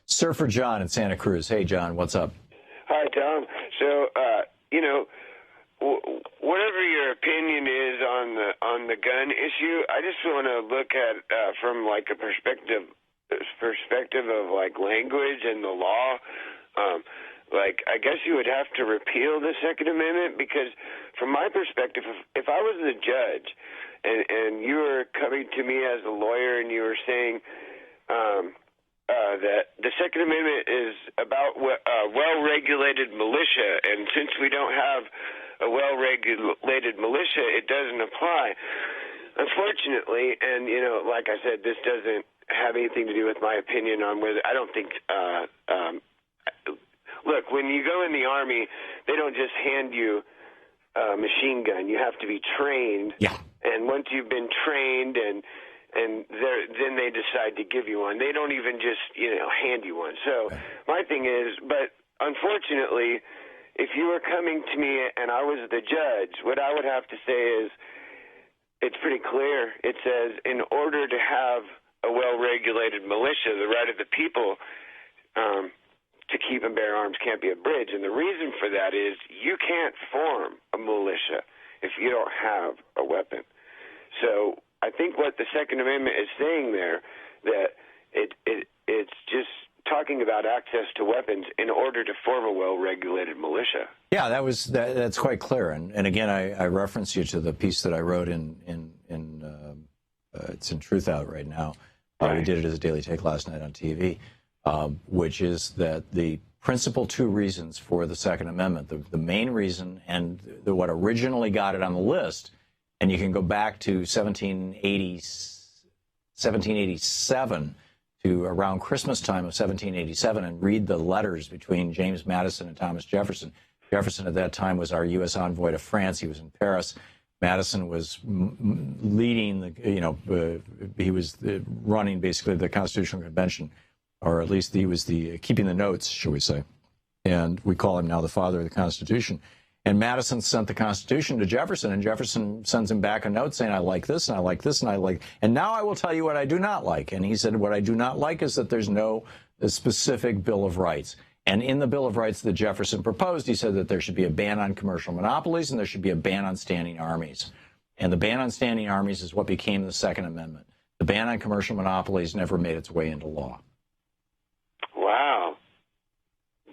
Surfer John in Santa Cruz. Hey, John, what's up? Hi, Tom. So, whatever your opinion is on the gun issue, I just want to look at from like a perspective of like language and the law. Like, I guess you would have to repeal the Second Amendment, because from my perspective, if I was the judge and you were coming to me as a lawyer and you were saying that the Second Amendment is about well-regulated militia, and since we don't have a well-regulated militia, it doesn't apply. Unfortunately, and, like I said, this doesn't have anything to do with my opinion on whether, I don't think, look, when you go in the Army, they don't just hand you a machine gun. You have to be trained. Yeah. And once you've been trained and then they decide to give you one. They don't even just, hand you one. So my thing is, but unfortunately, if you were coming to me and I was the judge, what I would have to say is, it's pretty clear. It says, in order to have a well-regulated militia, the right of the people to keep and bear arms can't be abridged. And the reason for that is you can't form a militia if you don't have a weapon. So I think what the Second Amendment is saying there, that it's just talking about access to weapons in order to form a well-regulated militia. Yeah, that's quite clear. And again, I reference you to the piece that I wrote in it's in Truth Out right now. Right. We did it as a daily take last night on TV, which is that the principal two reasons for the Second Amendment, the main reason and what originally got it on the list, and you can go back to 1787 to around Christmas time of 1787 and read the letters between James Madison and Thomas Jefferson. Jefferson at that time was our U.S. envoy to France. He was in Paris. Madison was leading he was running basically the Constitutional Convention, or at least he was keeping the notes, shall we say. And we call him now the father of the Constitution. And Madison sent the Constitution to Jefferson, and Jefferson sends him back a note saying, I like this, and I like this, and I like, and now I will tell you what I do not like. And he said, what I do not like is that there's no specific Bill of Rights. And in the Bill of Rights that Jefferson proposed, he said that there should be a ban on commercial monopolies and there should be a ban on standing armies. And the ban on standing armies is what became the Second Amendment. The ban on commercial monopolies never made its way into law. Wow.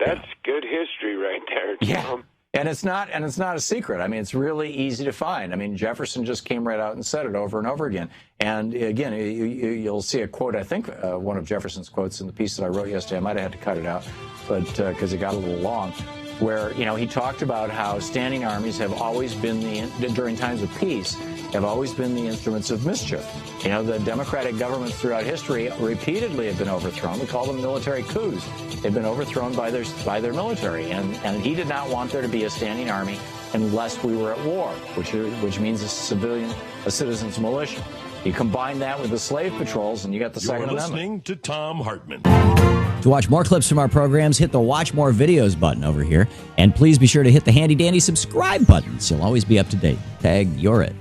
That's good history right there, Tom. Yeah. And it's not a secret. I mean, it's really easy to find. I mean, Jefferson just came right out and said it over and over again. And again, you'll see a quote, I think one of Jefferson's quotes in the piece that I wrote yesterday. I might have had to cut it out, but because it got a little long, where, he talked about how standing armies have always been during times of peace, have always been the instruments of mischief. The democratic governments throughout history repeatedly have been overthrown. We call them military coups. They've been overthrown by their military. And he did not want there to be a standing army unless we were at war, which means a citizen's militia. You combine that with the slave patrols, and you got the Second Amendment. You're listening to Thom Hartmann. To watch more clips from our programs, hit the Watch More Videos button over here. And please be sure to hit the handy-dandy subscribe button so you'll always be up to date. Tag, you're it.